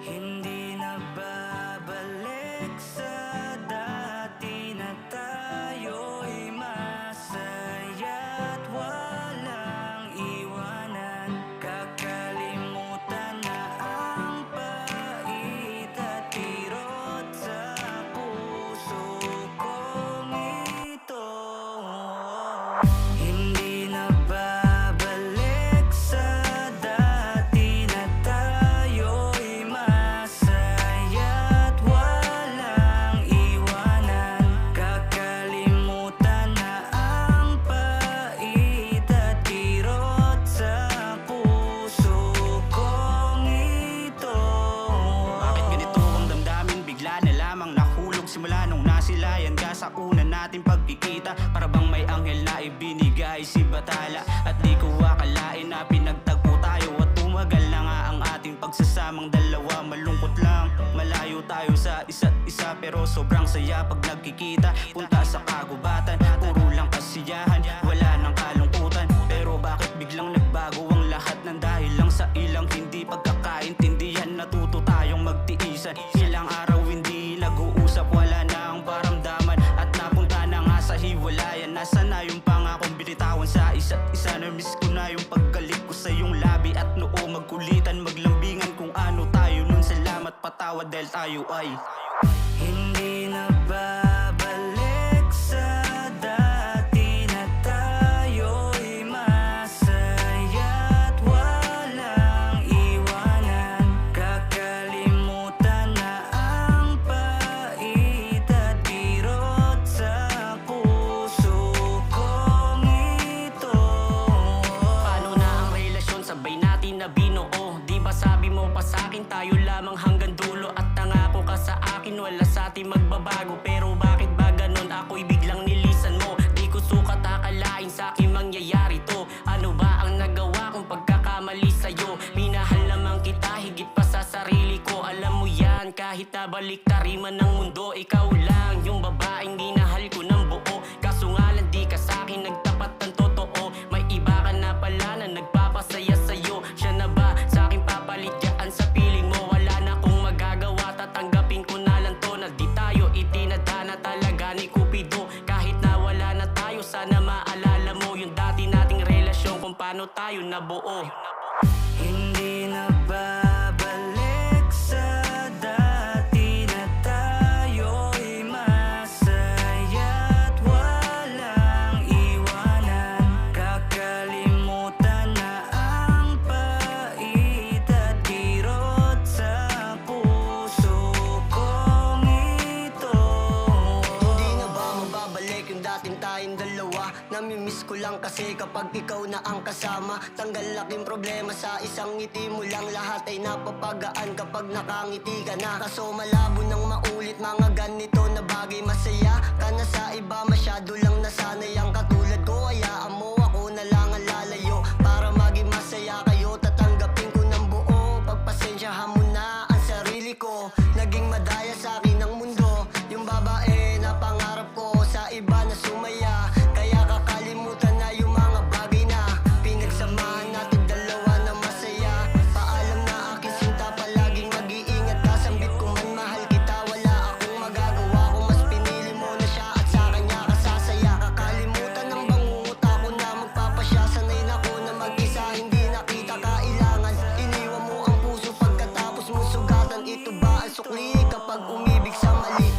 Hindi na babalik sa dati na tayo'y masaya't walang iwanan. Kakalimutan na ang pait at kirot sa puso kong ito. Hindi na babalik sa dati na tayo'y masaya't walang iwanan. Kakalimutan na ang pait at kirot sa puso kong ito. Bakit ganito ang damdamin? Bigla na lamang nahulog simula nung nasilayan ka sa una nating pagkikita. Para bang may anghel na ibinigay si Bathala. At di ko akalain na pinagtagpo tayo at tumagal na nga ang ating pagsasamang dalawa. Malungkot lang, malayo tayo sa isa't isa, pero sobrang saya pag nagkikita. Punta sa kagubatan, puro lang kasiyahan, wala nang kalungkutan. Pero bakit biglang nagbago ang lahat ng dahil lang sa ilang hindi pagkakaintindihan? Natuto tayong magtiisan, ilang araw hindi nag-uusap, wala na ang paramdaman at napunta na nga sa hiwalayan. Nasa na yung pangakong binitawan sa isa't isa? Na-miss ko na yung paggalik ko sa iyong labi at noo, magkulitan, maglambingan kung ano tayo nun. Salamat, patawad dahil tayo ay Hindi na babalik sa dati na tayo'y masaya't walang iwanan. Kakalimutan na ang pait at kirot sa puso kong ito. paano na ang relasyon, sabay natin na binuo. Di ba sabi mo pa sa'kin tayo lamang hanggang dulo? At nangako ka sa akin wala sa atin magbabago. Pero bakit ba ganon, ako'y biglang nilisan mo? Di ko sukat akalain sa akin mangyayari to. Ano ba ang nagawa kong pagkakamali sa'yo? Minahal naman kita higit pa sa sarili ko. Alam mo yan, kahit nabaliktari man ng mundo, ikaw lang yung babaeng minahal ko ng buo. Kaso nga lang di ka sa'kin nagtapat ng totoo. May iba ka na pala na nagpapasaya sa'yo. Siya na ba sa'kin papalit dyan sa piling mo? Wala na akong magagawa, tatanggapin ko na lang to. Na di tayo itinadhana talaga ni Cupido. Kahit na wala na tayo, sana maalala mo yung dati nating relasyon, kung paano tayo nabuo. Hindi na babalik sa dati na tayo'y masaya't walang iwanan. Kakalimutan na ang pait at kirot sa puso kong ito. Hindi na ba mababalik yung dating tayong dalawa? Namimiss ko lang kasi kapag ikaw na ang kasama. Tanggal laking problema sa isang ngiti mo lang. Lahat ay napapagaan kapag nakangiti ka na. Kaso malabo nang maulit mga ganito na bagay. Masaya ka na sa iba, masyado lang nasanay ang katulad ko. Hayaan mo ako na lang ang lalayo para maging masaya kayo. Tatanggapin ko ng buo, pagpasensyahan mo na ang sarili ko. Naging madaya sa akin ang mundo, yung babae na pangarap ko sa iba na sumaya. Kaya kakalimutan na yung mga bagay na pinagsamahan natin dalawa na masaya. Paalam na aking sinta, palaging mag-iingat ka. Sambit ko man mahal kita, wala akong magagawa kung mas pinili mo na siya at sa kanya ka sasaya. Kakalimutan ng bangunguta ko na magpapasya. Sanay na ko na mag-isa, hindi na kita kailangan. Iniwan mo ang puso pagkatapos mo sugatan. Ito ba ang sukli kapag umibig sa mali?